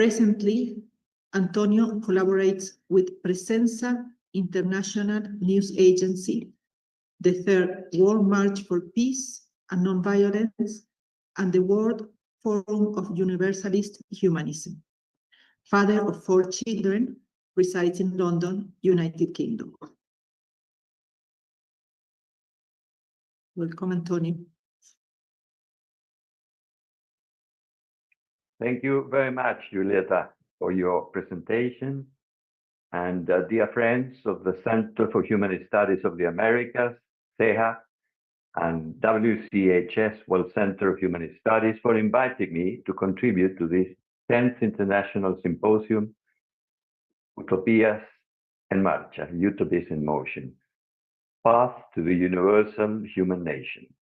Presently, Antonio collaborates with PRESSENZA International News Agency, the Third World March for Peace and Nonviolence, and the World Forum of Universalist Humanism. Father of 4 children, resides in London, United Kingdom. Welcome, Antonio. Thank you very much, Julieta, for your presentation. And dear friends of the Center for Human Studies of the Americas, CEHA, and WCHS, World Center of Human Studies, for inviting me to contribute to this 10th International Symposium, Utopias and Marcha, Utopias in Motion, Path to the Universal Human Nation.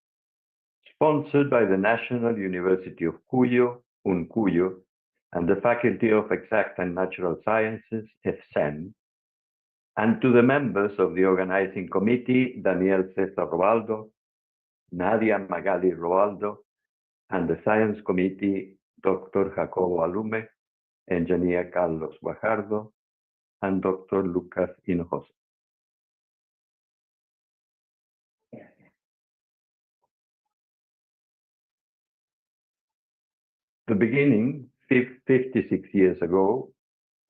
Sponsored by the National University of Cuyo, UNCuyo, and the Faculty of Exact and Natural Sciences, FSEN, and to the members of the organizing committee, Daniel Cesar Robaldo, Nadia Magali Robaldo, and the science committee, Dr. Jacobo Alume, engineer Carlos Guajardo, and Dr. Lucas Hinojosa. The beginning, 56 years ago,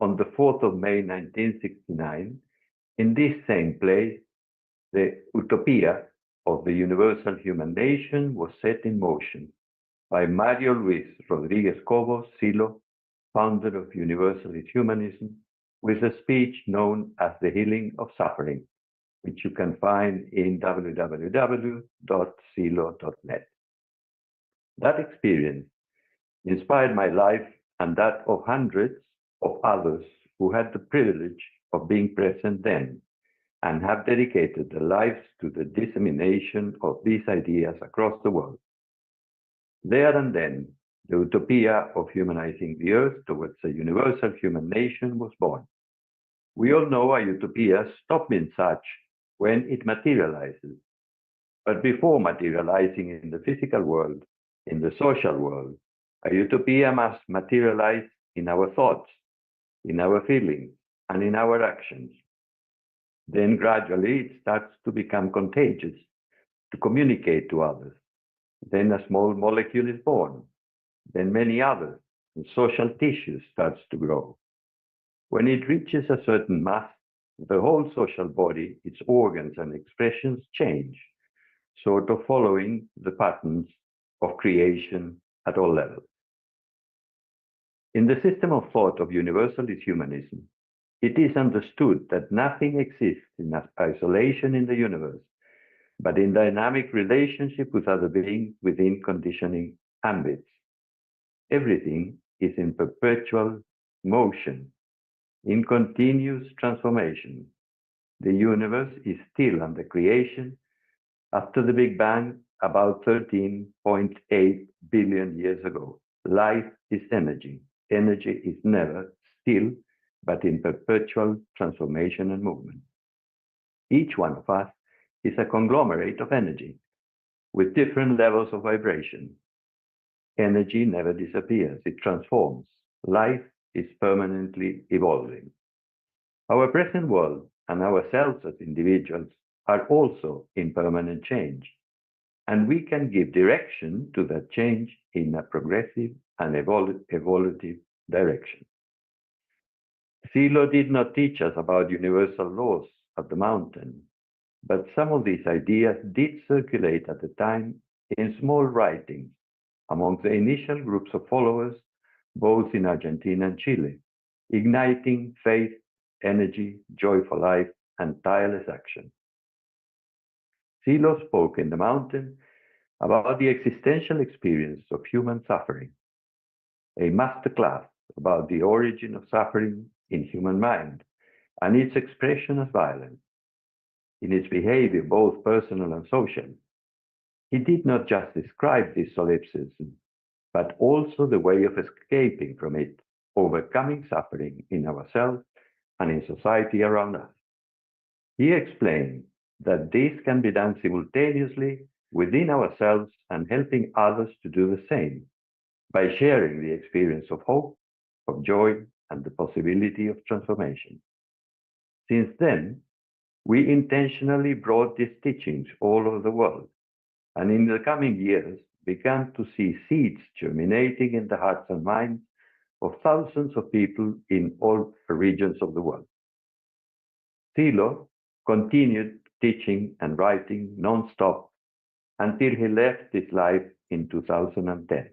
on the 4th of May 1969, in this same place, the Utopía of the Universal Human Nation was set in motion by Mario Luis Rodriguez Cobos, Silo, founder of Universalist Humanism, with a speech known as The Healing of Suffering, which you can find in www.silo.net. That experience inspired my life and that of hundreds of others who had the privilege of being present then and have dedicated their lives to the dissemination of these ideas across the world. There and then, the utopia of humanizing the earth towards a universal human nation was born. We all know a utopia stops being such when it materializes. But before materializing in the physical world, in the social world, a utopia must materialize in our thoughts, in our feelings, and in our actions. Then gradually it starts to become contagious, to communicate to others. Then a small molecule is born, then many others, and social tissue starts to grow. When it reaches a certain mass, the whole social body, its organs and expressions change, sort of following the patterns of creation at all levels. In the system of thought of universalist humanism, it is understood that nothing exists in isolation in the universe, but in dynamic relationship with other beings within conditioning ambits. Everything is in perpetual motion, in continuous transformation. The universe is still under creation after the Big Bang about 13.8 billion years ago. Life is energy. Energy is never still, but in perpetual transformation and movement. Each one of us is a conglomerate of energy with different levels of vibration. Energy never disappears, it transforms. Life is permanently evolving. Our present world and ourselves as individuals are also in permanent change, and we can give direction to that change in a progressive and evolutive direction. Silo did not teach us about universal laws of the mountain, but some of these ideas did circulate at the time in small writings among the initial groups of followers, both in Argentina and Chile, igniting faith, energy, joy for life, and tireless action. Silo spoke in the mountain about the existential experience of human suffering, a masterclass about the origin of suffering in human mind and its expression as violence, in its behavior, both personal and social. He did not just describe this solipsism, but also the way of escaping from it, overcoming suffering in ourselves and in society around us. He explained that this can be done simultaneously within ourselves and helping others to do the same by sharing the experience of hope, of joy and the possibility of transformation. Since then, we intentionally brought these teachings all over the world, and in the coming years began to see seeds germinating in the hearts and minds of thousands of people in all regions of the world. Silo continued teaching and writing non-stop until he left this life in 2010.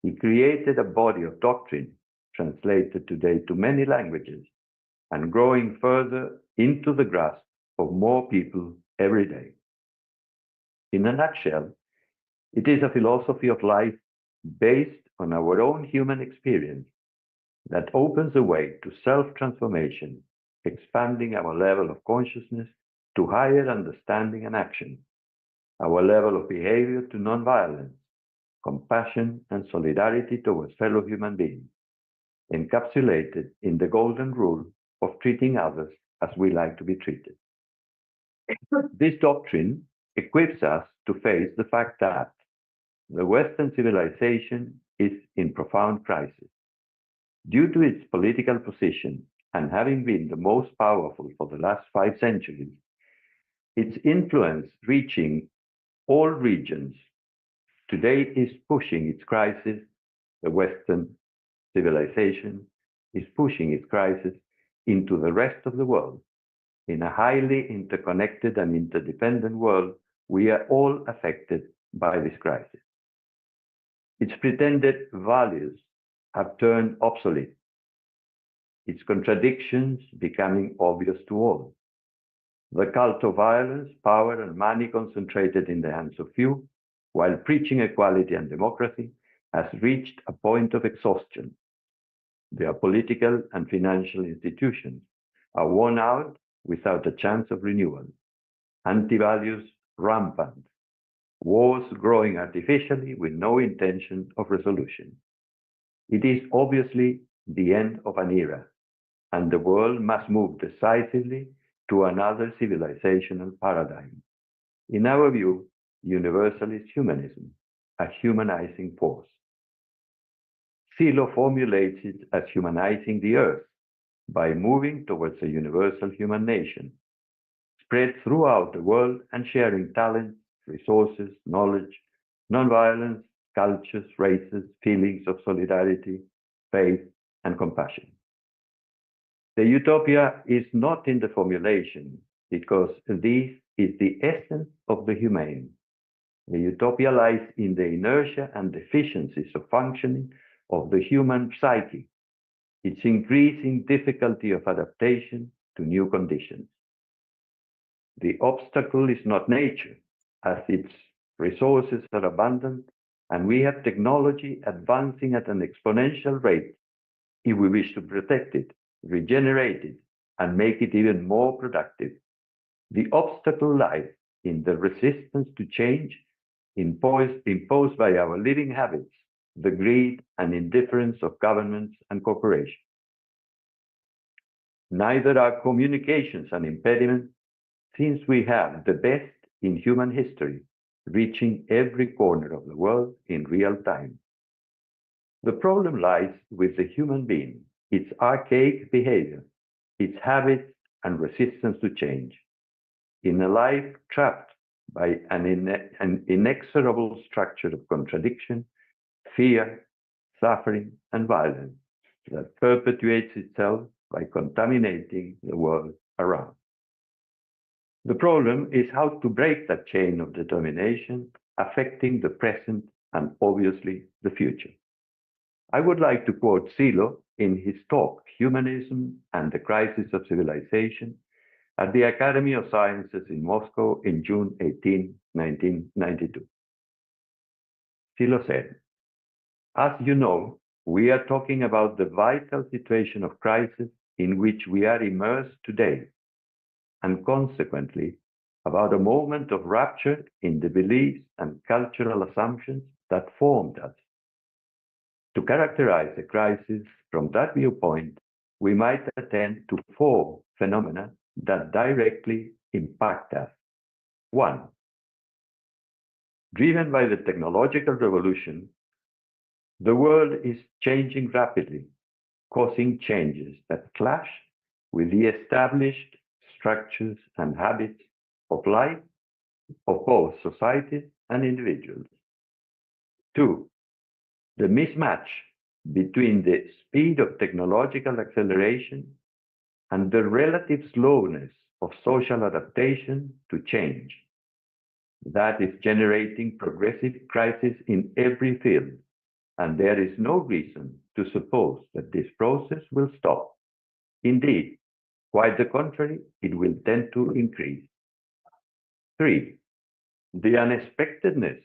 He created a body of doctrine translated today to many languages and growing further into the grasp of more people every day. In a nutshell, it is a philosophy of life based on our own human experience that opens the way to self-transformation, expanding our level of consciousness to higher understanding and action, our level of behavior to nonviolence, compassion and solidarity towards fellow human beings, encapsulated in the golden rule of treating others as we like to be treated. This doctrine equips us to face the fact that the Western civilization is in profound crisis. Due to its political position and having been the most powerful for the last 5 centuries, its influence reaching all regions today is pushing its crisis. The Western civilization is pushing its crisis into the rest of the world. In a highly interconnected and interdependent world, we are all affected by this crisis. Its pretended values have turned obsolete, its contradictions becoming obvious to all. The cult of violence, power, and money concentrated in the hands of few, while preaching equality and democracy, has reached a point of exhaustion. Their political and financial institutions are worn out without a chance of renewal. Anti-values rampant. Wars growing artificially with no intention of resolution. It is obviously the end of an era, and the world must move decisively to another civilizational paradigm. In our view, universalist humanism, a humanizing force. Silo formulates it as humanizing the earth by moving towards a universal human nation, spread throughout the world and sharing talents, resources, knowledge, nonviolence, cultures, races, feelings of solidarity, faith, and compassion. The utopia is not in the formulation because this is the essence of the humane. The utopia lies in the inertia and deficiencies of functioning of the human psyche, its increasing difficulty of adaptation to new conditions. The obstacle is not nature, as its resources are abundant, and we have technology advancing at an exponential rate if we wish to protect it, regenerate it, and make it even more productive. The obstacle lies in the resistance to change imposed by our living habits, the greed and indifference of governments and corporations. Neither are communications an impediment, since we have the best in human history, reaching every corner of the world in real time. The problem lies with the human being, its archaic behavior, its habits and resistance to change. In a life trapped by an inexorable structure of contradiction, fear, suffering, and violence that perpetuates itself by contaminating the world around. The problem is how to break that chain of determination affecting the present and obviously the future. I would like to quote Silo in his talk, Humanism and the Crisis of Civilization, at the Academy of Sciences in Moscow in June 18, 1992. Silo said, "As you know, we are talking about the vital situation of crisis in which we are immersed today, and consequently, about a moment of rupture in the beliefs and cultural assumptions that formed us. To characterize the crisis from that viewpoint, we might attend to 4 phenomena that directly impact us. 1. Driven by the technological revolution, the world is changing rapidly causing changes that clash with the established structures and habits of life of both societies and individuals. 2, the mismatch between the speed of technological acceleration and the relative slowness of social adaptation to change. That is generating progressive crisis in every field, and there is no reason to suppose that this process will stop. Indeed, quite the contrary, it will tend to increase. 3, the unexpectedness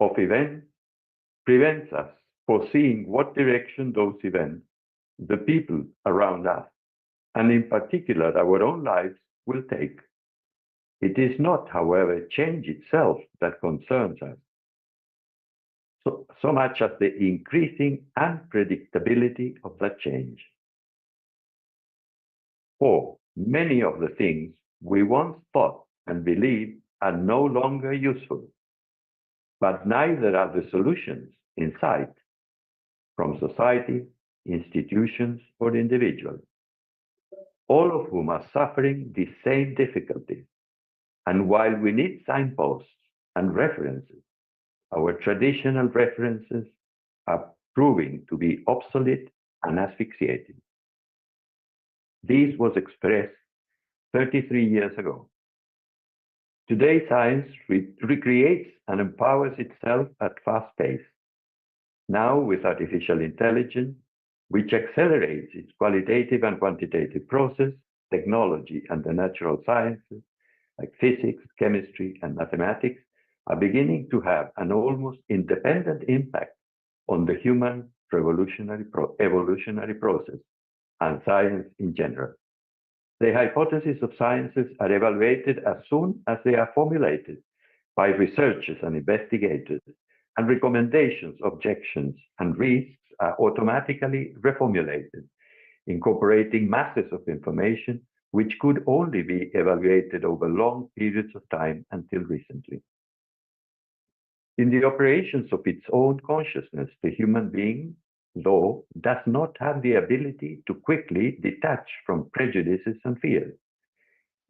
of events prevents us foreseeing what direction those events, the people around us, and in particular our own lives, will take. It is not, however, change itself that concerns us, so much as the increasing unpredictability of that change. 4, many of the things we once thought and believed are no longer useful, but neither are the solutions in sight from society, institutions, or individuals, all of whom are suffering the same difficulties. And while we need signposts and references, our traditional references are proving to be obsolete and asphyxiating. This was expressed 33 years ago. Today, science recreates and empowers itself at fast pace. Now, with artificial intelligence, which accelerates its qualitative and quantitative process, technology and the natural sciences, like physics, chemistry, and mathematics, are beginning to have an almost independent impact on the human evolutionary process and science in general. The hypotheses of sciences are evaluated as soon as they are formulated by researchers and investigators, and recommendations, objections, and risks are automatically reformulated, incorporating masses of information which could only be evaluated over long periods of time until recently. In the operations of its own consciousness, the human being, though, does not have the ability to quickly detach from prejudices and fears,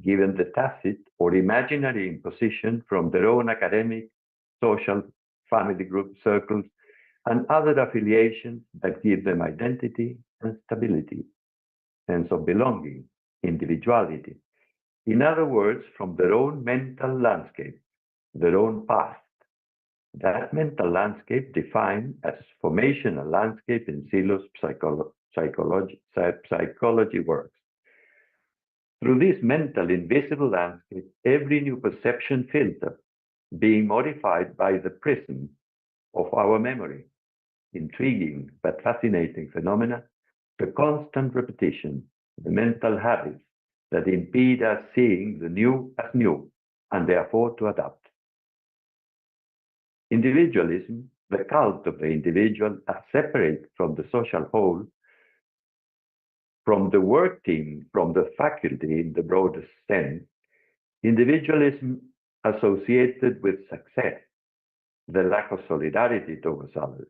given the tacit or imaginary imposition from their own academic, social, family group circles, and other affiliations that give them identity and stability, sense of belonging, individuality. In other words, from their own mental landscape, their own past. That mental landscape defined as formational landscape in Silo's psychology works. Through this mental invisible landscape, every new perception filter being modified by the prism of our memory. Intriguing but fascinating phenomena, the constant repetition, the mental habits that impede us seeing the new as new, and therefore to adapt. Individualism, the cult of the individual, as separate from the social whole, from the work team, from the faculty in the broadest sense, individualism associated with success, the lack of solidarity towards others,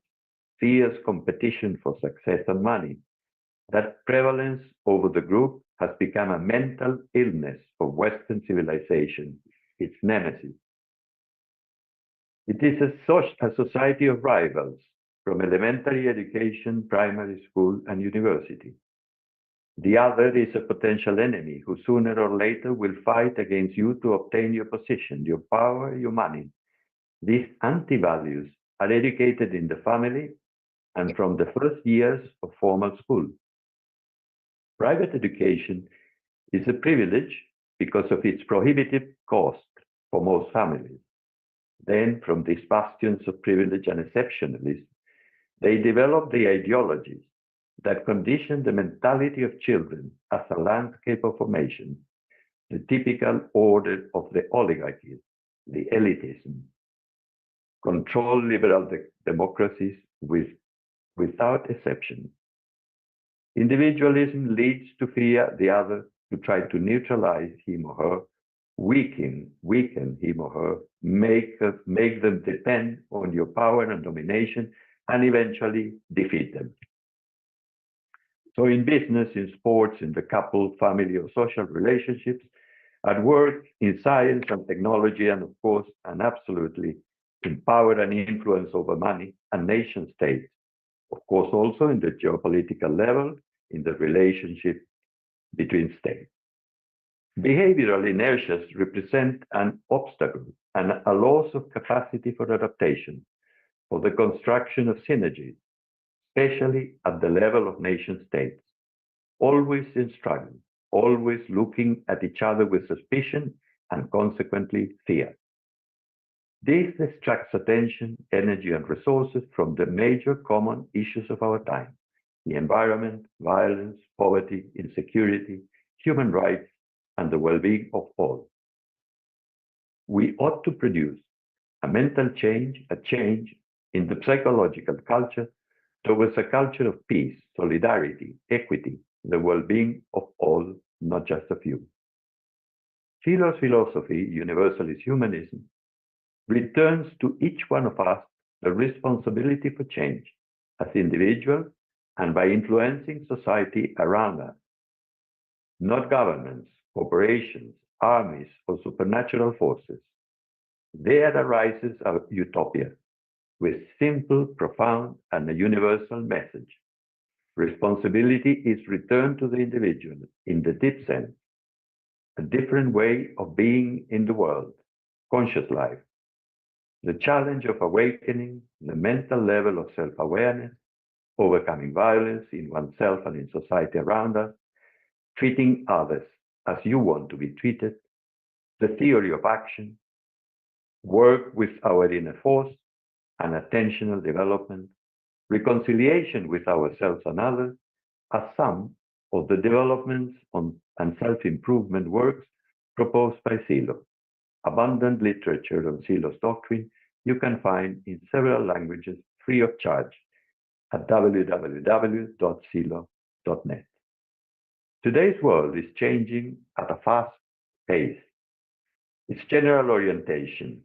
fierce competition for success and money. That prevalence over the group has become a mental illness of Western civilization, its nemesis. It is a society of rivals, from elementary education, primary school, and university. The other is a potential enemy who sooner or later will fight against you to obtain your position, your power, your money. These anti-values are educated in the family and from the first years of formal school. Private education is a privilege because of its prohibitive cost for most families. Then, from these bastions of privilege and exceptionalism, they develop the ideologies that condition the mentality of children as a landscape of formation, the typical order of the oligarchies, the elitism, control liberal democracies without exception. Individualism leads to fear the other, to try to neutralize him or her, weaken him or her, make them depend on your power and domination, and eventually defeat them. So in business, in sports, in the couple, family, or social relationships, at work, in science and technology, and of course, and absolutely in power and influence over money and nation states. Of course, also in the geopolitical level, in the relationship between states. Behavioral inertias represent an obstacle and a loss of capacity for adaptation, for the construction of synergies, especially at the level of nation states, always in struggle, always looking at each other with suspicion and consequently fear. This distracts attention, energy, and resources from the major common issues of our time: the environment, violence, poverty, insecurity, human rights, and the well-being of all. We ought to produce a mental change, a change in the psychological culture towards a culture of peace, solidarity, equity, the well-being of all, not just a few. Philo's philosophy, universalist humanism, returns to each one of us the responsibility for change as individuals and by influencing society around us. Not governments, corporations, armies, or supernatural forces. There arises a utopia with simple, profound, and a universal message. Responsibility is returned to the individual in the deep sense, a different way of being in the world, conscious life. The challenge of awakening the mental level of self-awareness, overcoming violence in oneself and in society around us, treating others as you want to be treated, the theory of action, work with our inner force, and attentional development, reconciliation with ourselves and others, are some of the developments and self-improvement works proposed by Silo. Abundant literature on Silo's doctrine you can find in several languages free of charge at www.silo.net. Today's world is changing at a fast pace. Its general orientation,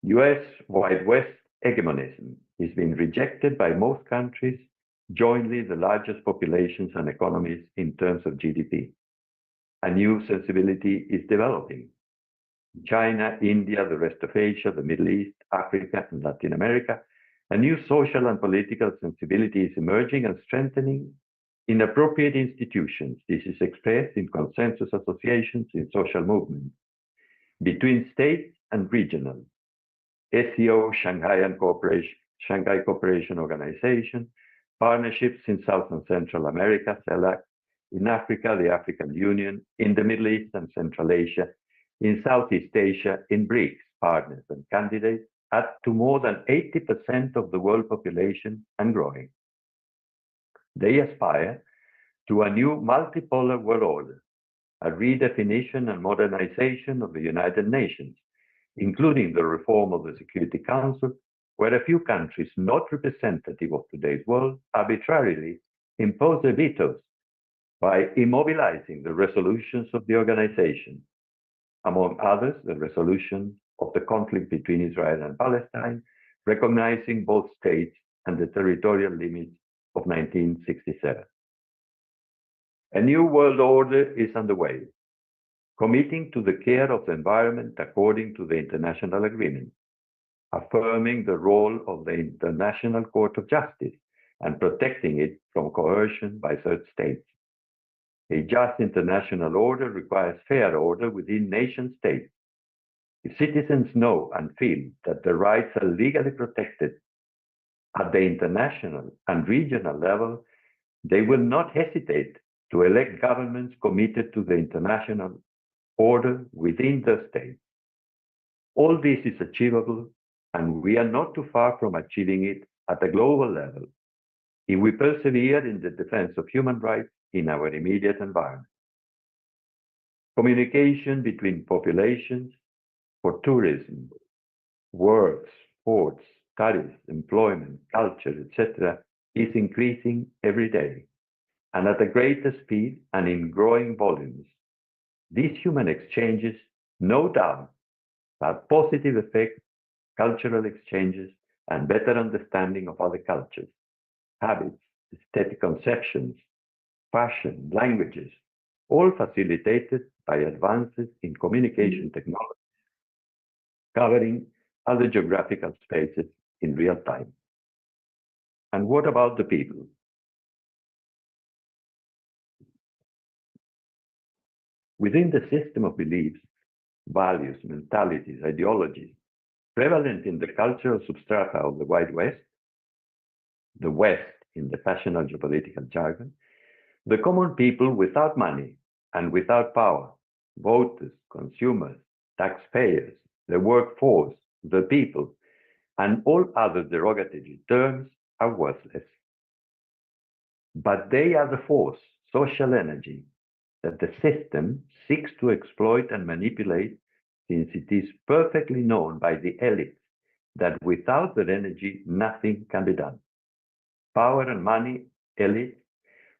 US Wild West hegemonism, is being rejected by most countries, jointly the largest populations and economies in terms of GDP. A new sensibility is developing. China, India, the rest of Asia, the Middle East, Africa, and Latin America, a new social and political sensibility is emerging and strengthening in appropriate institutions. This is expressed in consensus associations in social movements between states and regional. SCO, Shanghai Cooperation Organization, partnerships in South and Central America, CELAC, in Africa, the African Union, in the Middle East and Central Asia, in Southeast Asia, in BRICS, partners and candidates, up to more than 80% of the world population and growing. They aspire to a new multipolar world order, a redefinition and modernization of the United Nations, including the reform of the Security Council, where a few countries not representative of today's world arbitrarily impose their vetoes by immobilizing the resolutions of the organization, among others, the resolution of the conflict between Israel and Palestine, recognizing both states and the territorial limits of 1967. A new world order is underway, committing to the care of the environment according to the international agreement, affirming the role of the International Court of Justice and protecting it from coercion by third states. A just international order requires fair order within nation states. If citizens know and feel that their rights are legally protected at the international and regional level, they will not hesitate to elect governments committed to the international order within the state. All this is achievable, and we are not too far from achieving it at a global level if we persevere in the defense of human rights in our immediate environment. Communication between populations for tourism, work, sports, studies, employment, culture, etc., is increasing every day, and at a greater speed and in growing volumes. These human exchanges, no doubt, have positive effects, cultural exchanges, and better understanding of other cultures, habits, aesthetic conceptions, fashion, languages, all facilitated by advances in communication technology, covering other geographical spaces in real time. And what about the people? Within the system of beliefs, values, mentalities, ideologies, prevalent in the cultural substrata of the Wide West, the West in the fashionable geopolitical jargon, the common people without money and without power, voters, consumers, taxpayers, the workforce, the people, and all other derogatory terms are worthless. But they are the force, social energy, that the system seeks to exploit and manipulate, since it is perfectly known by the elites that without that energy, nothing can be done. Power and money elites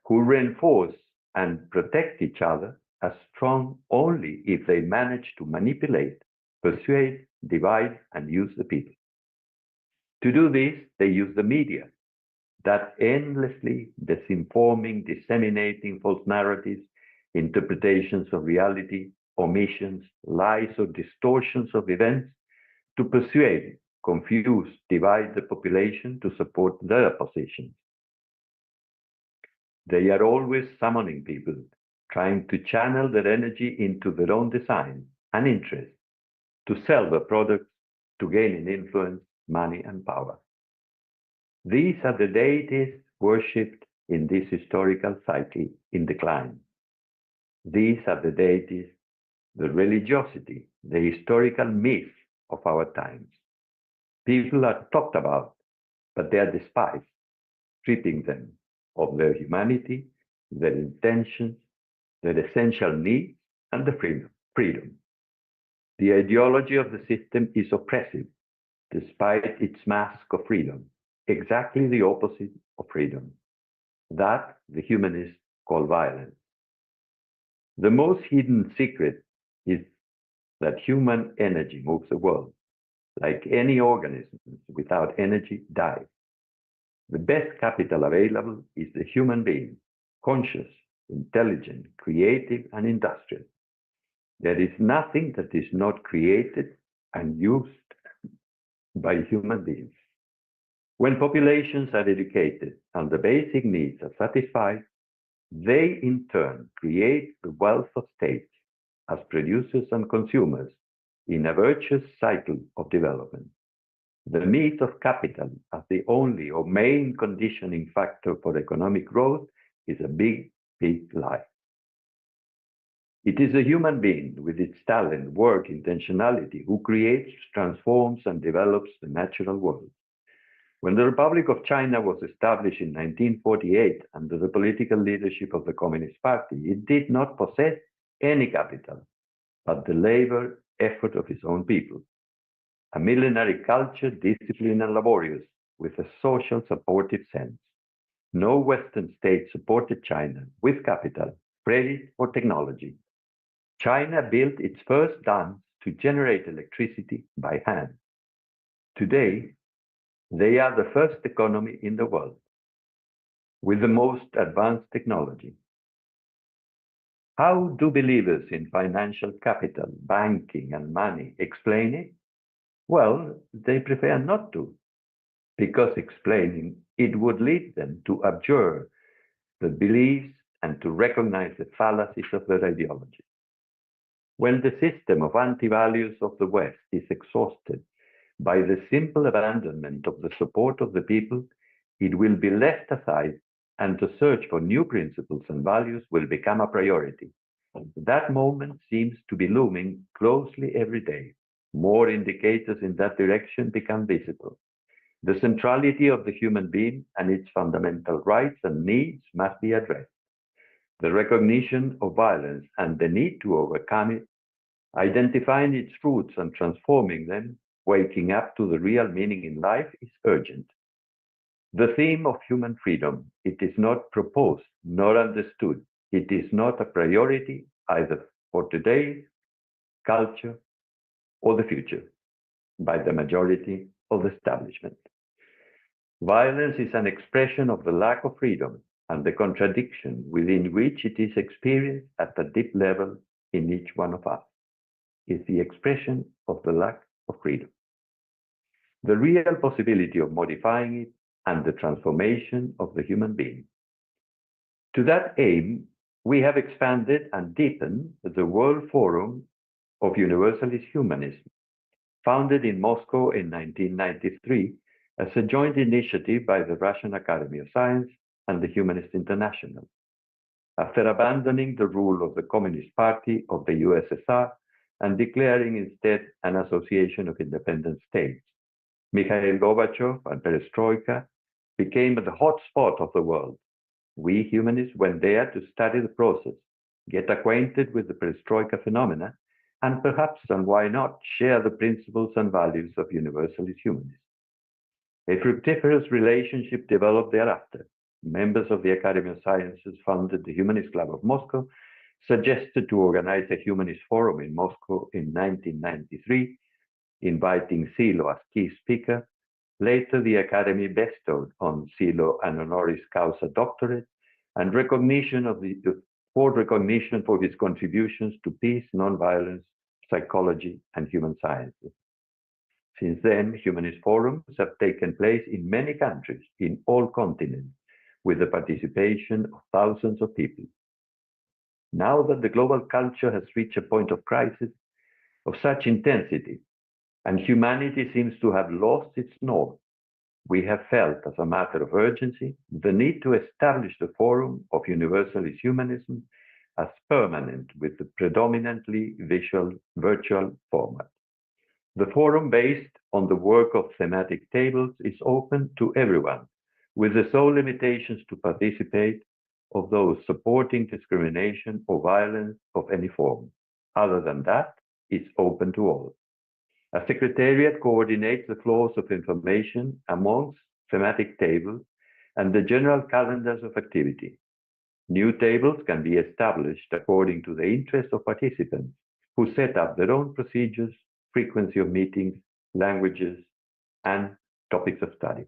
who reinforce and protect each other are strong only if they manage to manipulate, persuade, divide, and use the people. To do this, they use the media, that endlessly disinforming, disseminating false narratives, interpretations of reality, omissions, lies, or distortions of events to persuade, confuse, divide the population to support their positions. They are always summoning people, trying to channel their energy into their own design and interests, to sell their products, to gain in influence, money, and power. These are the deities worshipped in this historical cycle in decline. These are the deities, the religiosity, the historical myth of our times. People are talked about, but they are despised, stripping them of their humanity, their intentions, their essential needs, and the freedom. The ideology of the system is oppressive, despite its mask of freedom, exactly the opposite of freedom. That the humanists call violence. The most hidden secret is that human energy moves the world. Like any organism, without energy dies. The best capital available is the human being, conscious, intelligent, creative, and industrial. There is nothing that is not created and used by human beings. When populations are educated and the basic needs are satisfied, they in turn create the wealth of states as producers and consumers in a virtuous cycle of development. The myth of capital as the only or main conditioning factor for economic growth is a big, big lie. It is a human being with its talent, work, intentionality who creates, transforms, and develops the natural world. When the Republic of China was established in 1948 under the political leadership of the Communist Party, it did not possess any capital, but the labor effort of its own people. A millenary culture, disciplined and laborious, with a social supportive sense. No Western state supported China with capital, credit, or technology. China built its first dams to generate electricity by hand. Today, they are the first economy in the world, with the most advanced technology. How do believers in financial capital, banking, and money explain it? Well, they prefer not to, because explaining it would lead them to abjure the beliefs and to recognize the fallacies of their ideology. When the system of anti-values of the West is exhausted by the simple abandonment of the support of the people, it will be left aside and the search for new principles and values will become a priority. That moment seems to be looming closely every day. More indicators in that direction become visible. The centrality of the human being and its fundamental rights and needs must be addressed. The recognition of violence and the need to overcome it, identifying its roots and transforming them, waking up to the real meaning in life is urgent. The theme of human freedom, it is not proposed nor understood. It is not a priority either for today's culture or the future by the majority of the establishment. Violence is an expression of the lack of freedom and the contradiction within which it is experienced at a deep level in each one of us. Is the expression of the lack of freedom. The real possibility of modifying it and the transformation of the human being. To that aim, we have expanded and deepened the World Forum of Universalist Humanism, founded in Moscow in 1993 as a joint initiative by the Russian Academy of Science and the Humanist International. After abandoning the rule of the Communist Party of the USSR and declaring instead an association of independent states, Mikhail Gorbachev and Perestroika became the hot spot of the world. We humanists went there to study the process, get acquainted with the Perestroika phenomena, and perhaps, and why not, share the principles and values of Universalist humanism. A fructiferous relationship developed thereafter. Members of the Academy of Sciences founded the Humanist Club of Moscow, suggested to organize a humanist forum in Moscow in 1993, inviting Silo as key speaker. Later, the Academy bestowed on Silo an honoris causa doctorate and recognition for his contributions to peace, nonviolence, psychology, and human sciences. Since then, humanist forums have taken place in many countries, in all continents, with the participation of thousands of people. Now that the global culture has reached a point of crisis of such intensity, and humanity seems to have lost its north, we have felt, as a matter of urgency, the need to establish the Forum of Universalist Humanism as permanent with the predominantly virtual format. The forum, based on the work of thematic tables, is open to everyone, with the sole limitations to participate of those supporting discrimination or violence of any form. Other than that, it's open to all. A secretariat coordinates the flows of information amongst thematic tables and the general calendars of activity. New tables can be established according to the interest of participants, who set up their own procedures, frequency of meetings, languages, and topics of study.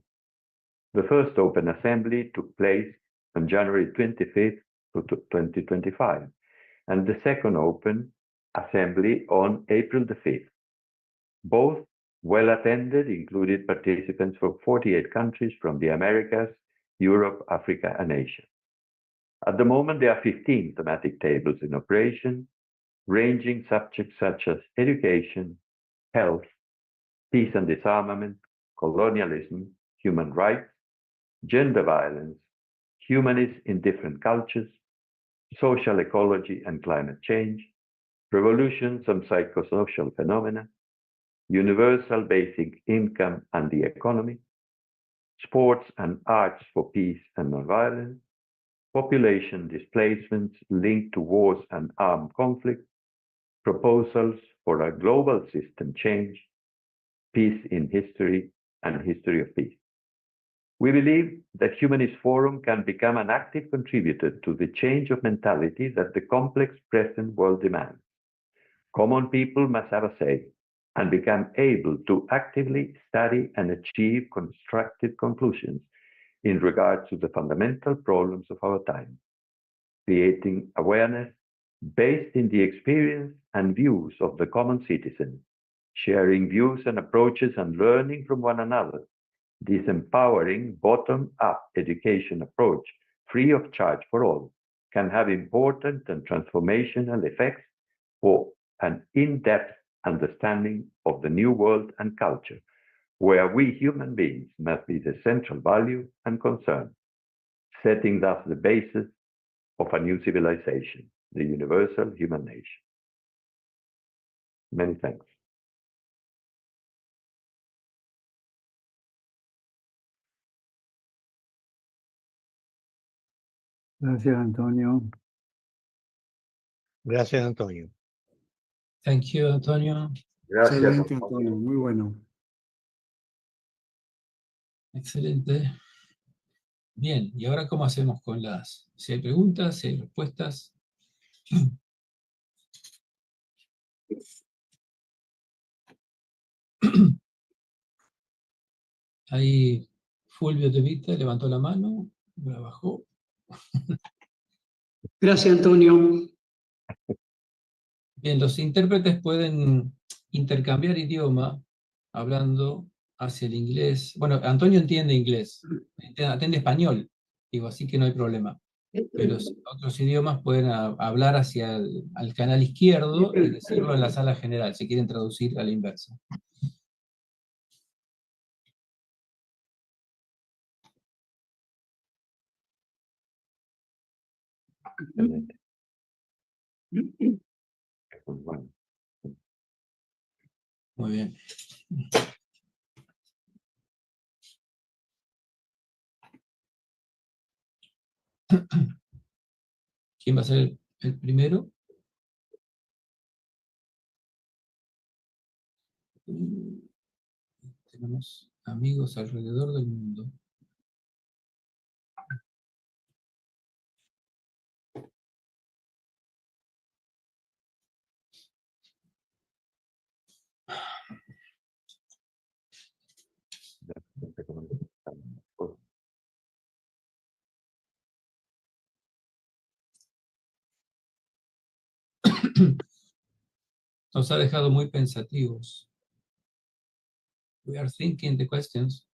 The first open assembly took place on January 25th, 2025, and the second open assembly on April the 5th. Both well attended, included participants from 48 countries from the Americas, Europe, Africa, and Asia. At the moment, there are 15 thematic tables in operation, ranging subjects such as education, health, peace and disarmament, colonialism, human rights, gender violence, humanists in different cultures, social ecology and climate change, revolutions and psychosocial phenomena, universal basic income and the economy, sports and arts for peace and nonviolence, population displacements linked to wars and armed conflict, proposals for a global system change, peace in history, and history of peace. We believe that Humanist Forum can become an active contributor to the change of mentality that the complex present world demands. Common people must have a say and become able to actively study and achieve constructive conclusions in regard to the fundamental problems of our time, creating awareness based in the experience and views of the common citizen, sharing views and approaches and learning from one another. This empowering bottom-up education approach, free of charge for all, can have important and transformational effects for an in-depth understanding of the new world and culture, where we human beings must be the central value and concern, setting thus the basis of a new civilization, the universal human nation. Many thanks. Gracias, Antonio. Gracias, Antonio. Thank you, Antonio. Gracias. Excelente, Antonio. Muy bueno. Excelente. Bien, ¿y ahora cómo hacemos con las... Si hay preguntas, si hay respuestas? Ahí, Fulvio De Vita levantó la mano, la bajó. Gracias, Antonio. Bien, los intérpretes pueden intercambiar idioma hablando hacia el inglés. Bueno, Antonio entiende inglés, entiende español, digo, así que no hay problema. Pero otros idiomas pueden hablar hacia al canal izquierdo y decirlo en la sala general, si quieren traducir a la inversa. Excelente. Bueno, Muy bien. ¿Quién va a ser el primero? Tenemos amigos alrededor del mundo. no sé cómo empezar. Nos ha dejado muy pensativos. We are thinking the questions.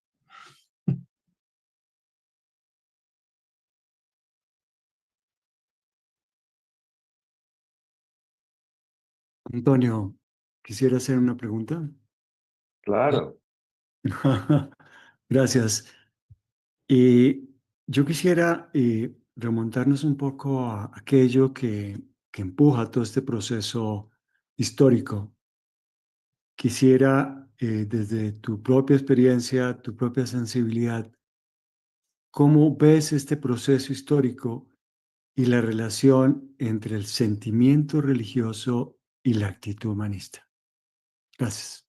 Antonio, quisiera hacer una pregunta. Claro. Gracias. Yo quisiera remontarnos un poco a aquello que empuja todo este proceso histórico. Quisiera, desde tu propia experiencia, tu propia sensibilidad, ¿cómo ves este proceso histórico y la relación entre el sentimiento religioso y la actitud humanista? Gracias.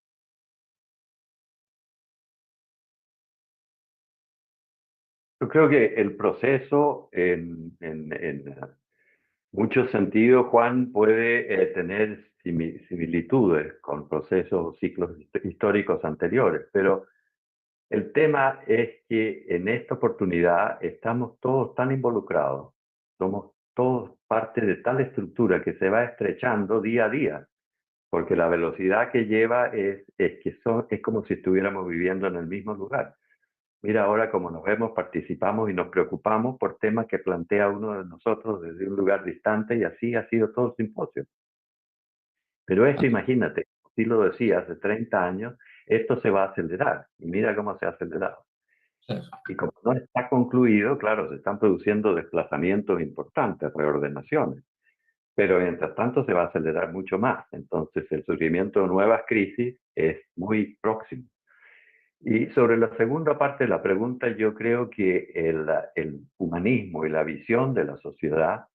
Yo creo que el proceso, en muchos sentidos, Juan, puede tener similitudes con procesos, ciclos históricos anteriores, pero el tema es que en esta oportunidad estamos todos tan involucrados, somos todos parte de tal estructura que se va estrechando día a día, porque la velocidad que lleva es como si estuviéramos viviendo en el mismo lugar. Mira, ahora como nos vemos, participamos y nos preocupamos por temas que plantea uno de nosotros desde un lugar distante, y así ha sido todo el simposio. Pero esto, imagínate, si lo decía hace 30 años, esto se va a acelerar, y mira cómo se ha acelerado. Claro. Y como no está concluido, claro, se están produciendo desplazamientos importantes, reordenaciones, pero mientras tanto se va a acelerar mucho más. Entonces el surgimiento de nuevas crisis es muy próximo. Y sobre la segunda parte de la pregunta, yo creo que el humanismo y la visión de la sociedad,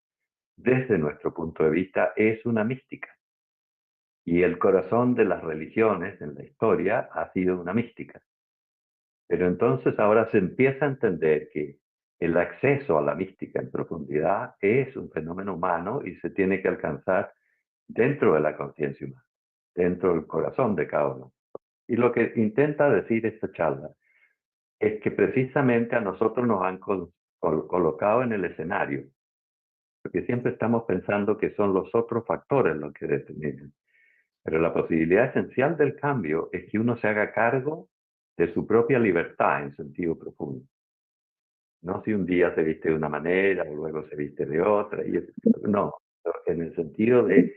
desde nuestro punto de vista, es una mística. Y el corazón de las religiones en la historia ha sido una mística. Pero entonces ahora se empieza a entender que el acceso a la mística en profundidad es un fenómeno humano y se tiene que alcanzar dentro de la conciencia humana, dentro del corazón de cada uno. Y lo que intenta decir esta charla es que precisamente a nosotros nos han colocado en el escenario, porque siempre estamos pensando que son los otros factores los que determinan. Pero la posibilidad esencial del cambio es que uno se haga cargo de su propia libertad en sentido profundo. No si un día se viste de una manera o luego se viste de otra. No, en el sentido de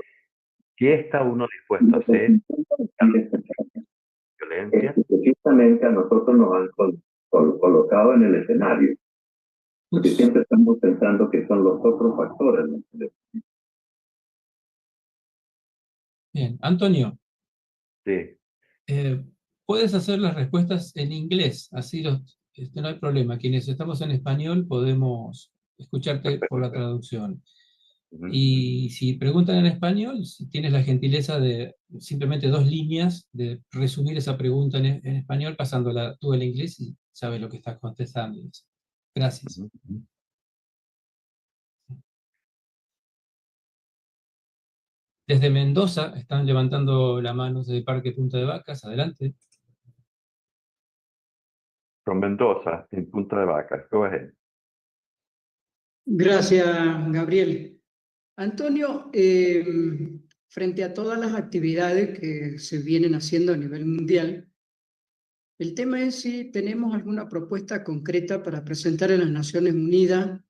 qué está uno dispuesto a hacer, violencia. Precisamente a nosotros nos han colocado en el escenario, porque siempre estamos pensando que son los otros factores. Bien, Antonio, Sí. puedes hacer las respuestas en inglés, así no hay problema. Quienes estamos en español podemos escucharte por la traducción. Y si preguntan en español, si tienes la gentileza de simplemente 2 líneas de resumir esa pregunta en español, pasándola tú al inglés y sabes lo que estás contestando. Gracias. Desde Mendoza están levantando la mano desde Parque Punta de Vacas. Adelante. from Mendoza in Punta de Vacas. Go ahead. Gracias, Gabriel. Antonio, frente a todas las actividades que se vienen haciendo a nivel mundial, el tema es si tenemos alguna propuesta concreta para presentar en las Naciones Unidas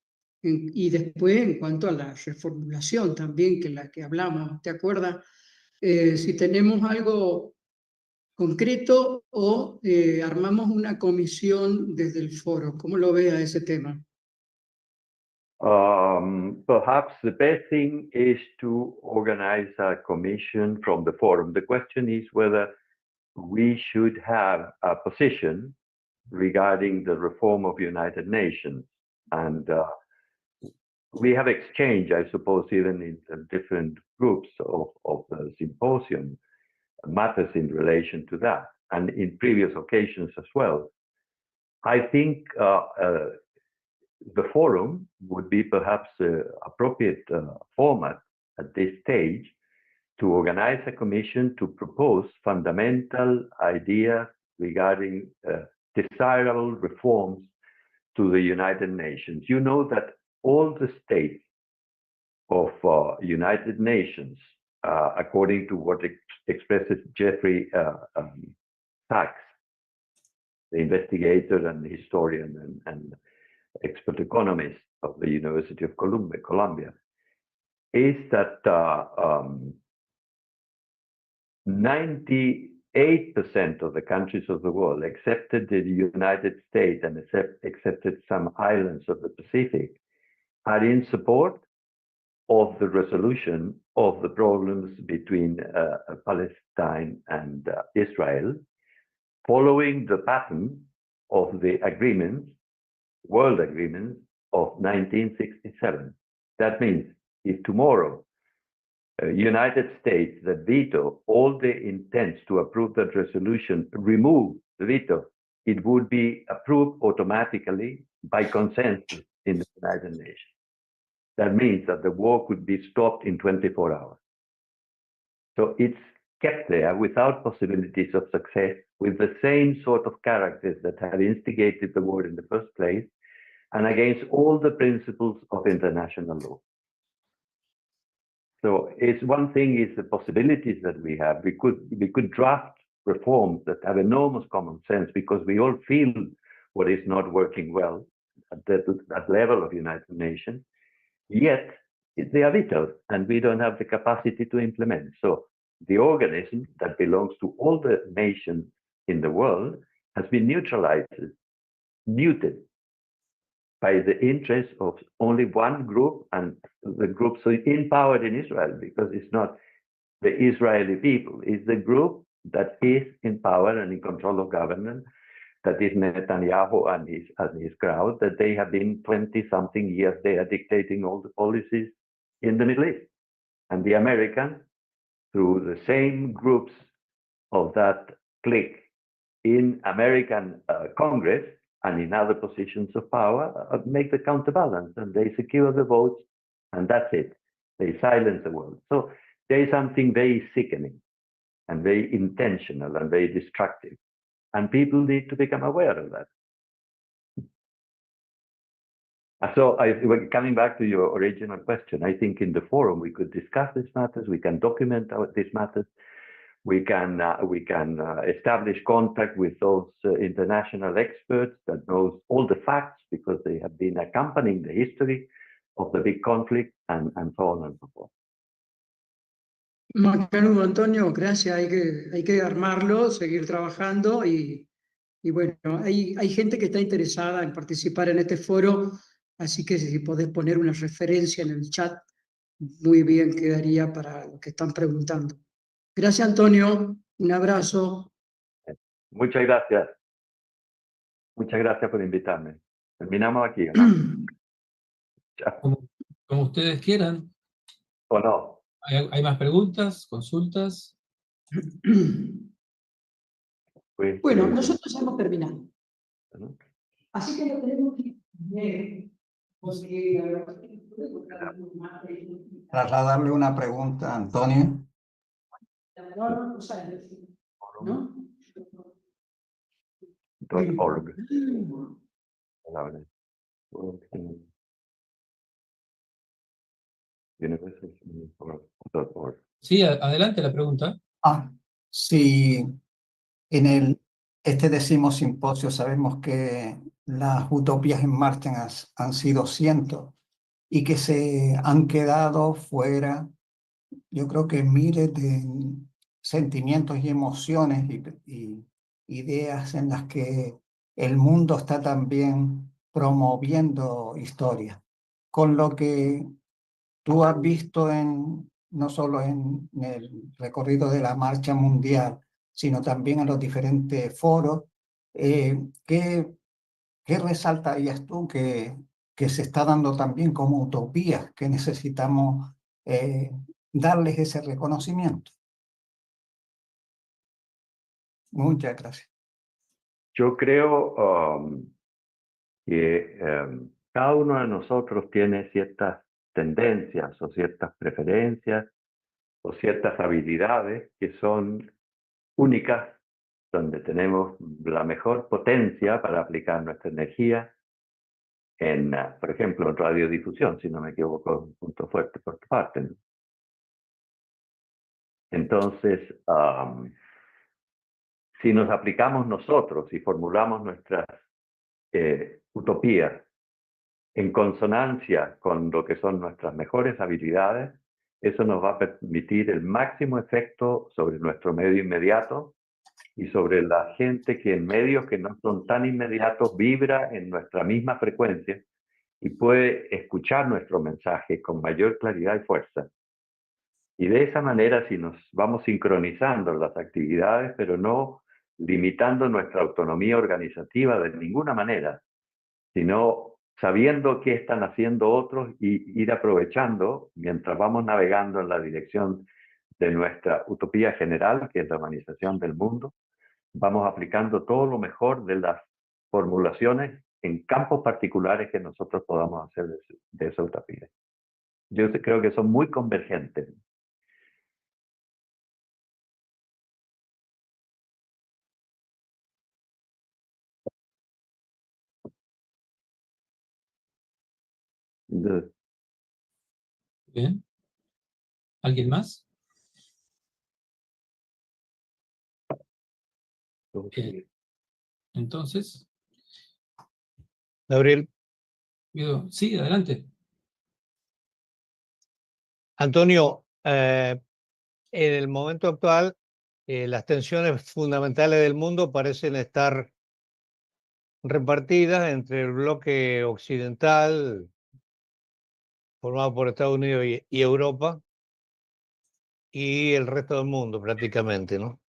y después en cuanto a la reformulación también, que la que hablamos, ¿te acuerdas? Si tenemos algo concreto o armamos una comisión desde el foro. ¿Cómo lo ve a ese tema? Perhaps the best thing is to organize a commission from the forum. The question is whether we should have a position regarding the reform of United Nations. And we have exchanged, I suppose, even in different groups of the symposium, matters in relation to that, and in previous occasions as well. I think the forum would be perhaps an appropriate format at this stage to organize a commission to propose fundamental ideas regarding desirable reforms to the United Nations. You know that all the states of United Nations, according to what expresses Jeffrey Sachs, the investigator and historian and expert economist of the University of Columbia, is that 98% of the countries of the world, excepted the United States and excepted some islands of the Pacific, are in support of the resolution of the problems between Palestine and Israel, following the pattern of the agreements, world agreements of 1967. That means if tomorrow United States that veto all the intents to approve that resolution remove the veto, it would be approved automatically by consensus in the United Nations. That means that the war could be stopped in 24 hours. So it's kept there without possibilities of success, with the same sort of characters that have instigated the war in the first place, and against all the principles of international law. So it's one thing is the possibilities that we have. We could draft reforms that have enormous common sense, because we all feel what is not working well at that level of United Nations. Yet they are vital, and we don't have the capacity to implement. So the organism that belongs to all the nations in the world has been neutralized, muted by the interest of only one group, and the group so empowered in Israel, because it's not the Israeli people, it's the group that is in power and in control of government, that is Netanyahu and his crowd, that they have been 20-something years, they are dictating all the policies in the Middle East. And the Americans, through the same groups of that clique in American Congress and in other positions of power, make the counterbalance, and they secure the votes, and that's it. They silence the world. So there is something very sickening and very intentional and very destructive. And people need to become aware of that. So coming back to your original question, I think in the forum we could discuss these matters, we can document these matters, we can establish contact with those international experts that knows all the facts, because they have been accompanying the history of the big conflict, and so on and so forth. Macanudo, Antonio, gracias. Hay que armarlo, seguir trabajando y bueno, hay gente que está interesada en participar en este foro, así que si podés poner una referencia en el chat, muy bien quedaría para los que están preguntando. Gracias, Antonio. Un abrazo. Muchas gracias. Muchas gracias por invitarme. Terminamos aquí, ¿no? Como ustedes quieran. ¿O no? ¿Hay más preguntas, consultas? Pues, bueno, nosotros hemos terminado. ¿no? Así que lo tenemos que ver, porque... Trasladarle una pregunta a Antonio. ¿No? .org. Universal.org. Sí, adelante la pregunta. Si en este 10º simposio sabemos que las utopías en marcha han sido cientos y que se han quedado fuera, yo creo que miles de sentimientos y emociones y ideas en las que el mundo está también promoviendo historia, con lo que tú has visto no solo en el recorrido de la marcha mundial, sino también en los diferentes foros. ¿Qué resaltarías tú que se está dando también como utopía, que necesitamos darles ese reconocimiento? Muchas gracias. Yo creo que cada uno de nosotros tiene ciertas tendencias o ciertas preferencias o ciertas habilidades que son únicas, donde tenemos la mejor potencia para aplicar nuestra energía en, por ejemplo, en radiodifusión, si no me equivoco, un punto fuerte por tu parte, ¿no? Entonces, si nos aplicamos nosotros y formulamos nuestras utopías en consonancia con lo que son nuestras mejores habilidades, eso nos va a permitir el máximo efecto sobre nuestro medio inmediato y sobre la gente que en medios que no son tan inmediatos vibra en nuestra misma frecuencia y puede escuchar nuestro mensaje con mayor claridad y fuerza. Y de esa manera, si nos vamos sincronizando las actividades, pero no limitando nuestra autonomía organizativa de ninguna manera, sino sabiendo qué están haciendo otros y ir aprovechando mientras vamos navegando en la dirección de nuestra utopía general, que es la humanización del mundo, vamos aplicando todo lo mejor de las formulaciones en campos particulares que nosotros podamos hacer de esa utopía. Yo creo que son muy convergentes. Bien. ¿Alguien más? Entonces, Gabriel. sí, adelante. Antonio, en el momento actual, las tensiones fundamentales del mundo parecen estar repartidas entre el bloque occidental, formado por Estados Unidos y Europa, y el resto del mundo prácticamente, ¿no?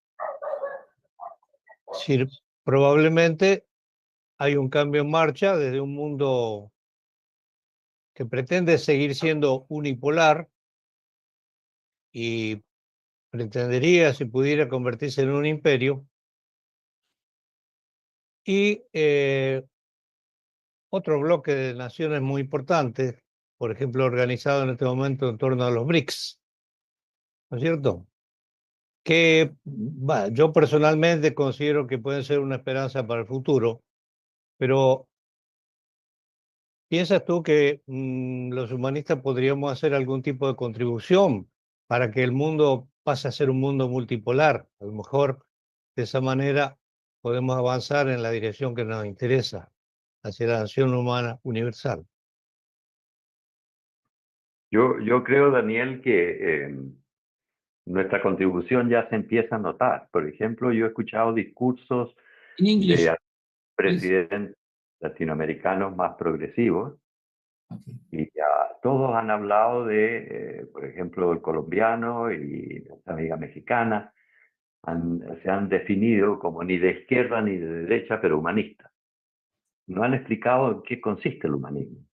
Es decir, probablemente hay un cambio en marcha desde un mundo que pretende seguir siendo unipolar y pretendería, si pudiera, convertirse en un imperio, y otro bloque de naciones muy importantes, por ejemplo, organizado en este momento en torno a los BRICS, ¿no es cierto? Que yo personalmente considero que pueden ser una esperanza para el futuro, pero ¿piensas tú que los humanistas podríamos hacer algún tipo de contribución para que el mundo pase a ser un mundo multipolar? A lo mejor de esa manera podemos avanzar en la dirección que nos interesa, hacia la nación humana universal. Yo creo, Daniel, que nuestra contribución ya se empieza a notar. Por ejemplo, yo he escuchado discursos de presidentes latinoamericanos más progresivos, y ya todos han hablado de, por ejemplo, el colombiano y nuestra amiga mexicana, se han definido como ni de izquierda ni de derecha, pero humanistas. No han explicado en qué consiste el humanismo,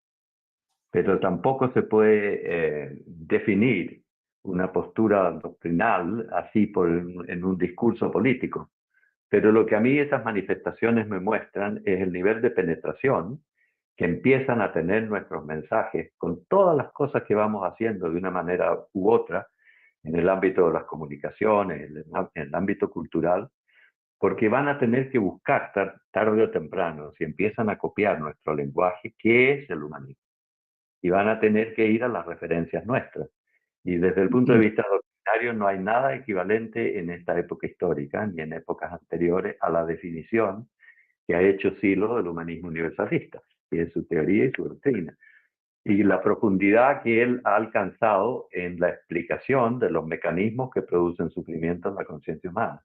pero tampoco se puede definir una postura doctrinal así en un discurso político. Pero lo que a mí esas manifestaciones me muestran es el nivel de penetración que empiezan a tener nuestros mensajes con todas las cosas que vamos haciendo de una manera u otra en el ámbito de las comunicaciones, en el ámbito cultural, porque van a tener que buscar tarde o temprano, si empiezan a copiar nuestro lenguaje, qué es el humanismo. Y van a tener que ir a las referencias nuestras. Y desde el punto de vista doctrinario no hay nada equivalente en esta época histórica, ni en épocas anteriores, a la definición que ha hecho Silo del humanismo universalista, que es su teoría y su doctrina. Y la profundidad que él ha alcanzado en la explicación de los mecanismos que producen sufrimiento en la conciencia humana.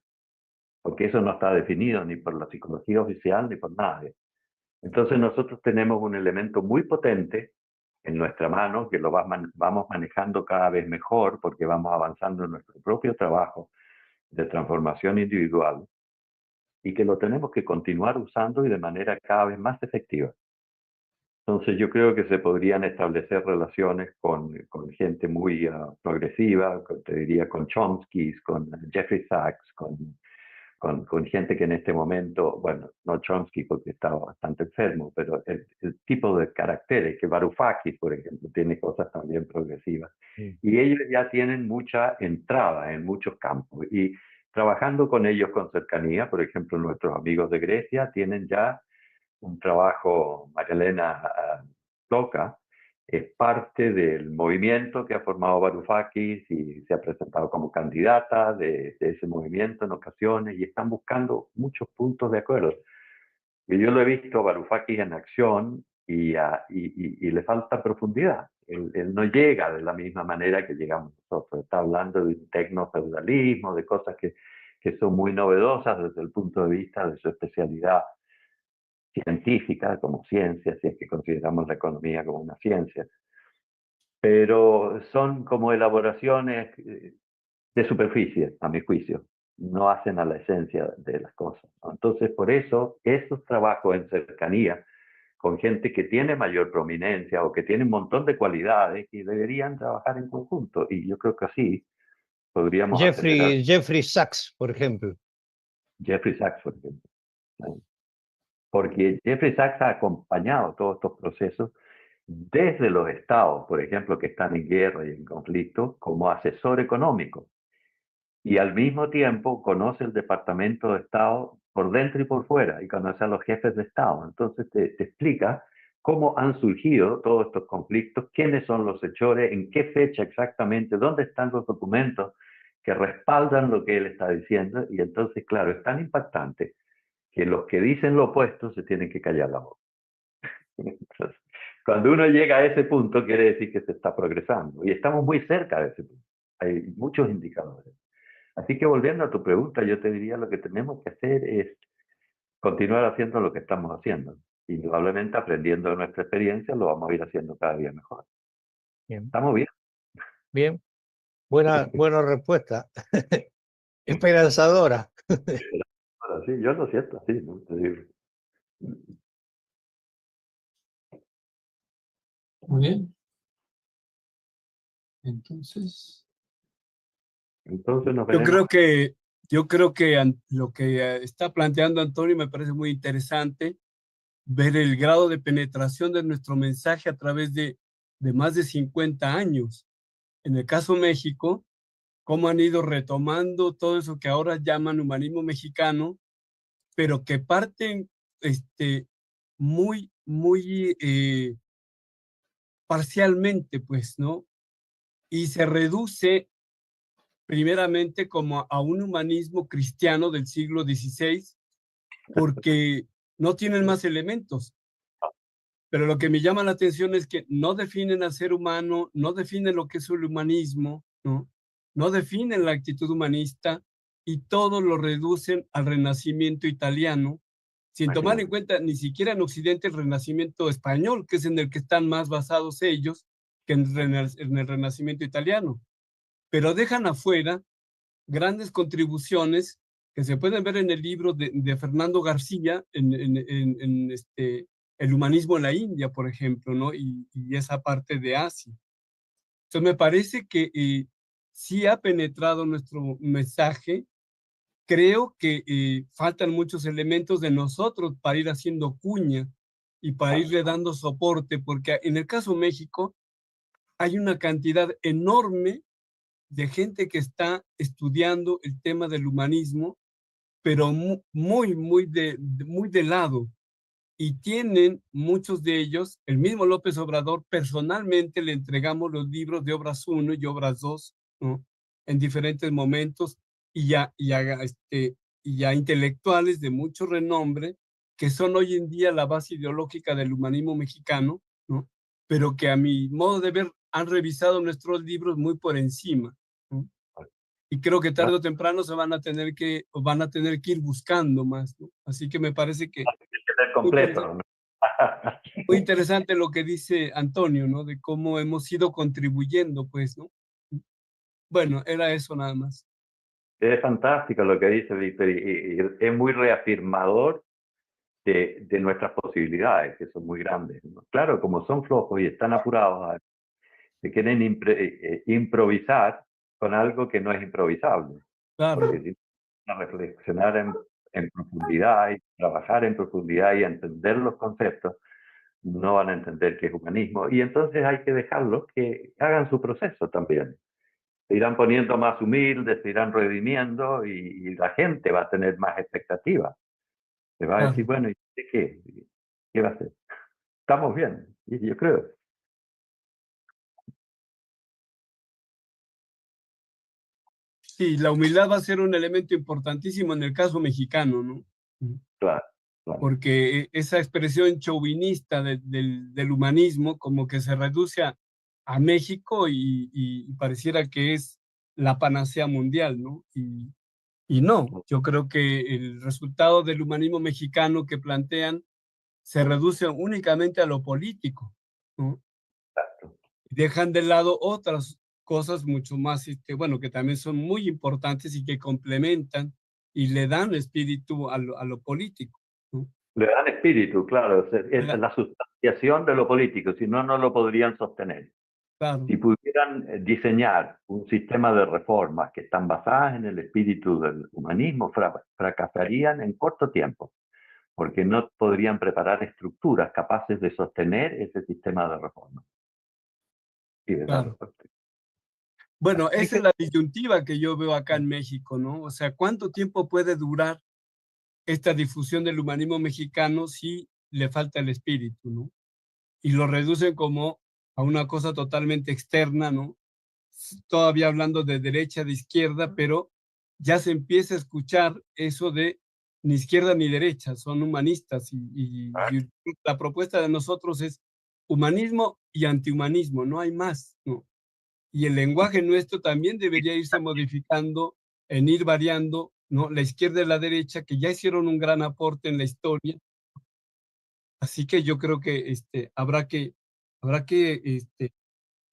Porque eso no está definido ni por la psicología oficial ni por nadie. Entonces nosotros tenemos un elemento muy potente en nuestra mano que lo vamos manejando cada vez mejor porque vamos avanzando en nuestro propio trabajo de transformación individual y que lo tenemos que continuar usando y de manera cada vez más efectiva. Entonces yo creo que se podrían establecer relaciones con gente muy progresiva, te diría con Chomsky, con Jeffrey Sachs, con gente que en este momento, bueno, no Chomsky porque estaba bastante enfermo, pero el tipo de caracteres que Varoufakis, por ejemplo, tiene cosas también progresivas. Sí. Y ellos ya tienen mucha entrada en muchos campos. Y trabajando con ellos con cercanía, por ejemplo, nuestros amigos de Grecia tienen ya un trabajo, Marilena Toca, es parte del movimiento que ha formado Varoufakis y se ha presentado como candidata de ese movimiento en ocasiones y están buscando muchos puntos de acuerdo. Y yo lo he visto a Varoufakis en acción y le falta profundidad. Él no llega de la misma manera que llegamos nosotros. Está hablando de un tecnofeudalismo, de cosas que son muy novedosas desde el punto de vista de su especialidad científica, como ciencia, si es que consideramos la economía como una ciencia. Pero son como elaboraciones de superficie, a mi juicio. No hacen a la esencia de las cosas, ¿no? Entonces, por eso, esos trabajos en cercanía con gente que tiene mayor prominencia o que tiene un montón de cualidades y deberían trabajar en conjunto. Y yo creo que así podríamos acelerar. Jeffrey Sachs, por ejemplo. Jeffrey Sachs, por ejemplo. Porque Jeffrey Sachs ha acompañado todos estos procesos desde los estados, por ejemplo, que están en guerra y en conflicto, como asesor económico. Y al mismo tiempo conoce el Departamento de Estado por dentro y por fuera, y conoce a los jefes de Estado. Entonces te explica cómo han surgido todos estos conflictos, quiénes son los hechores, en qué fecha exactamente, dónde están los documentos que respaldan lo que él está diciendo. Y entonces, claro, es tan impactante que los que dicen lo opuesto se tienen que callar la boca. Entonces, cuando uno llega a ese punto, quiere decir que se está progresando. Y estamos muy cerca de ese punto. Hay muchos indicadores. Así que volviendo a tu pregunta, yo te diría lo que tenemos que hacer es continuar haciendo lo que estamos haciendo. Indudablemente aprendiendo de nuestra experiencia, lo vamos a ir haciendo cada día mejor. Bien. ¿Estamos bien? Bien. Buena respuesta. Esperanzadora. Ahora sí, yo lo siento así, ¿no? Te digo. Muy bien. Entonces nos veremos. Yo creo que lo que está planteando Antonio me parece muy interesante, ver el grado de penetración de nuestro mensaje a través de más de 50 años. En el caso México, cómo han ido retomando todo eso que ahora llaman humanismo mexicano, pero que parten muy parcialmente, pues, ¿no? Y se reduce primeramente como a un humanismo cristiano del siglo XVI, porque no tienen más elementos. Pero lo que me llama la atención es que no definen al ser humano, no definen lo que es el humanismo, ¿no? No definen la actitud humanista y todo lo reducen al Renacimiento italiano, sin tomar en cuenta ni siquiera en Occidente el Renacimiento español, que es en el que están más basados ellos, que en el Renacimiento italiano. Pero dejan afuera grandes contribuciones que se pueden ver en el libro de Fernando García, en el humanismo en la India, por ejemplo, ¿no? Y esa parte de Asia. Entonces me parece que sí ha penetrado nuestro mensaje. Creo que faltan muchos elementos de nosotros para ir haciendo cuña y para irle dando soporte, porque en el caso México hay una cantidad enorme de gente que está estudiando el tema del humanismo pero muy de lado. Y tienen muchos de ellos, el mismo López Obrador personalmente le entregamos los libros de Obras 1 y Obras 2, ¿no? En diferentes momentos, y ya intelectuales de mucho renombre, que son hoy en día la base ideológica del humanismo mexicano, ¿no? Pero que a mi modo de ver han revisado nuestros libros muy por encima, ¿no? Y creo que tarde o temprano van a tener que ir buscando más, ¿no? Así que me parece que completo, ¿no? muy interesante lo que dice Antonio, ¿no? De cómo hemos ido contribuyendo, pues, ¿no? Bueno, era eso nada más. Es fantástico lo que dice Víctor, y es muy reafirmador de nuestras posibilidades, que son muy grandes, ¿no? Claro, como son flojos y están apurados, se quieren improvisar con algo que no es improvisable. Claro. Porque si no, reflexionar en profundidad y trabajar en profundidad y entender los conceptos, no van a entender qué es humanismo. Y entonces hay que dejarlos que hagan su proceso también. Se irán poniendo más humildes, se irán redimiendo y la gente va a tener más expectativas. Se va a decir, bueno, ¿y qué? ¿Qué va a hacer? Estamos bien, y yo creo. Sí, la humildad va a ser un elemento importantísimo en el caso mexicano, ¿no? Claro, claro. Porque esa expresión chauvinista del humanismo como que se reduce a México y pareciera que es la panacea mundial, ¿no? Y no, yo creo que el resultado del humanismo mexicano que plantean se reduce únicamente a lo político, ¿no? Exacto. Dejan de lado otras cosas mucho más, bueno, que también son muy importantes y que complementan y le dan espíritu a lo político, ¿no? Le dan espíritu, claro, es la sustanciación de lo político, si no, no lo podrían sostener. Claro. Si pudieran diseñar un sistema de reformas que están basadas en el espíritu del humanismo, fracasarían en corto tiempo, porque no podrían preparar estructuras capaces de sostener ese sistema de reformas. Y de Claro. Bueno, esa es la disyuntiva que yo veo acá en México, ¿no? O sea, ¿cuánto tiempo puede durar esta difusión del humanismo mexicano si le falta el espíritu, ¿no? Y lo reducen como a una cosa totalmente externa, ¿no? Todavía hablando de derecha, de izquierda, pero ya se empieza a escuchar eso de ni izquierda ni derecha, son humanistas y la propuesta de nosotros es humanismo y antihumanismo, no hay más, ¿no? Y el lenguaje nuestro también debería irse modificando, en ir variando, ¿no? La izquierda y la derecha, que ya hicieron un gran aporte en la historia. Así que yo creo que habrá que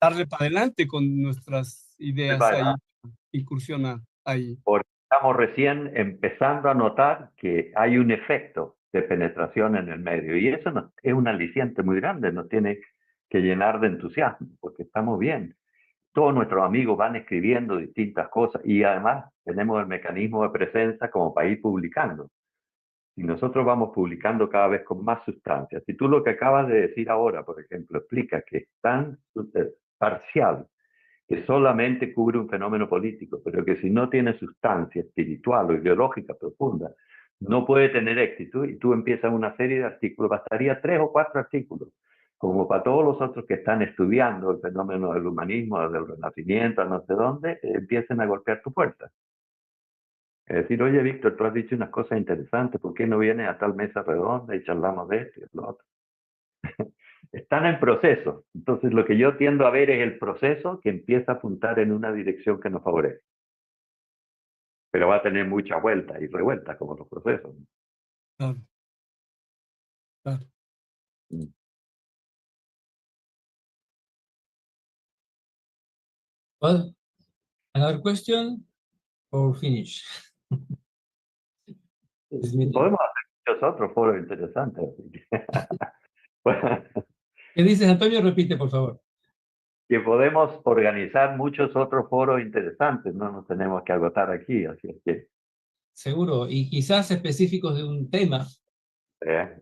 darle para adelante con nuestras ideas ahí, incursionar ahí. Porque estamos recién empezando a notar que hay un efecto de penetración en el medio, y eso es un aliciente muy grande, nos tiene que llenar de entusiasmo, porque estamos bien. Todos nuestros amigos van escribiendo distintas cosas y además tenemos el mecanismo de presencia como para ir publicando. Y nosotros vamos publicando cada vez con más sustancia. Si tú lo que acabas de decir ahora, por ejemplo, explica que es tan parcial, que solamente cubre un fenómeno político, pero que si no tiene sustancia espiritual o ideológica profunda, no puede tener éxito, y tú empiezas una serie de artículos, bastaría 3 o 4 artículos, como para todos los otros que están estudiando el fenómeno del humanismo, del renacimiento, no sé dónde, empiecen a golpear tu puerta. Es decir, oye, Víctor, tú has dicho unas cosas interesantes, ¿por qué no vienes a tal mesa redonda y charlamos de esto y de lo otro? Están en proceso. Entonces, lo que yo tiendo a ver es el proceso que empieza a apuntar en una dirección que nos favorece. Pero va a tener muchas vueltas y revueltas como los procesos. Claro. Claro. Well, another question or finish? Podemos hacer muchos otros foros interesantes. Bueno, ¿Qué dices, Antonio? Repite, por favor. que podemos organizar muchos otros foros interesantes, no nos tenemos que agotar aquí, así es que... Seguro, y quizás específicos de un tema.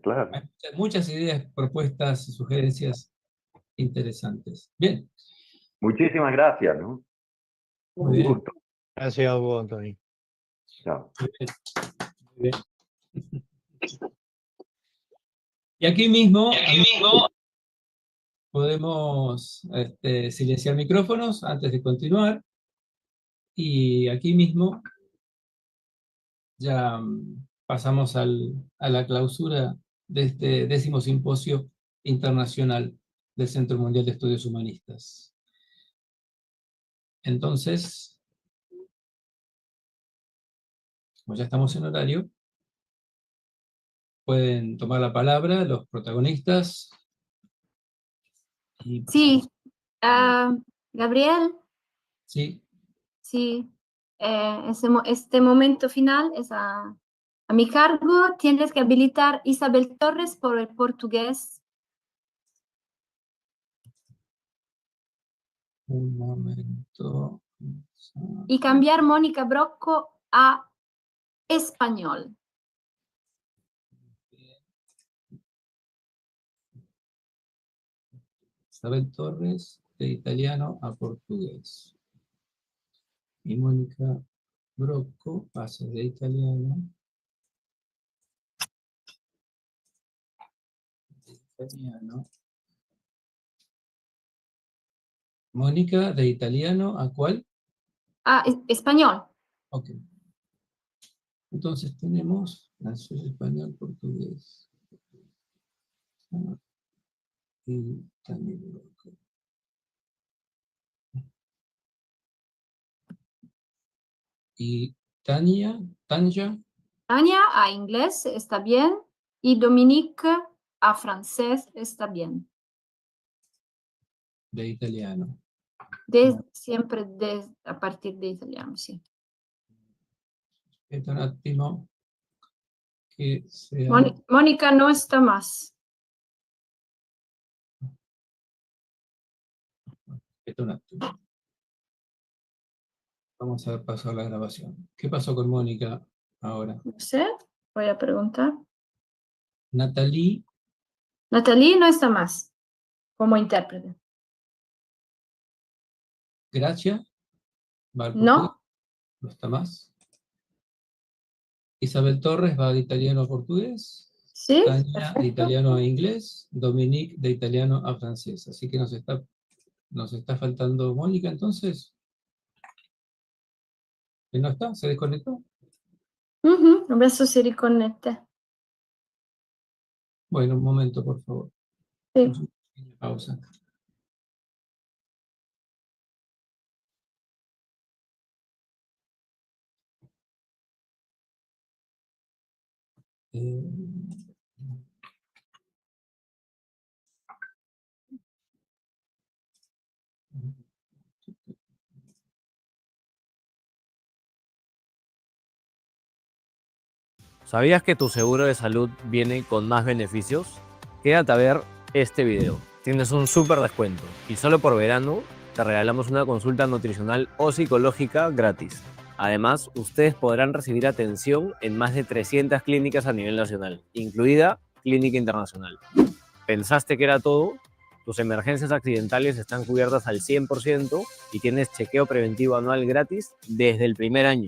Claro. Hay muchas ideas, propuestas, sugerencias interesantes. Bien. Muchísimas gracias, ¿no? Muy bien. Un gusto. Gracias a vos, Antonio. Chao. Muy bien. Bien. Y aquí mismo podemos silenciar micrófonos antes de continuar. Y aquí mismo ya pasamos a la clausura de este 10º Simposio Internacional del Centro Mundial de Estudios Humanistas. Entonces, como ya estamos en horario, pueden tomar la palabra los protagonistas. Y Sí, Gabriel, sí, sí, este momento final es a mi cargo. Tienes que habilitar Isabel Torres por el portugués. un momento. Y cambiar Mónica Brocco a español. Isabel Torres, de italiano a portugués. Y Mónica Brocco pasa de italiano Mónica, de italiano ¿a cuál? Español. Ok. Entonces tenemos francés, español, portugués. Y también Brocco. Y Tania A inglés está bien. Y Dominique a francés está bien. de italiano. Siempre a partir de italiano, sí. Aspetta un attimo che sea... Mónica no está más. Aspetta un attimo. Vamos a pasar la grabación. ¿Qué pasó con Mónica ahora? No sé, voy a preguntar. Natalie Natalie no está más como intérprete. Gracia va al portugués, No, no está más. Isabel Torres va de italiano a portugués. sí, Tania de perfecto. italiano a inglés. Dominique de italiano a francés. Así que nos está faltando Mónica entonces. ¿Que no está? ¿Se desconectó? Adesso si riconnette. Bueno, un momento, por favor. Sì. Una pequeña pausa. ¿Sabías que tu seguro de salud viene con más beneficios? Quédate a ver este video. Tienes un súper descuento y solo por verano te regalamos una consulta nutricional o psicológica gratis. Además, ustedes podrán recibir atención en más de 300 clínicas a nivel nacional, incluida Clínica Internacional. ¿Pensaste que era todo? Tus emergencias accidentales están cubiertas al 100% y tienes chequeo preventivo anual gratis desde el primer año.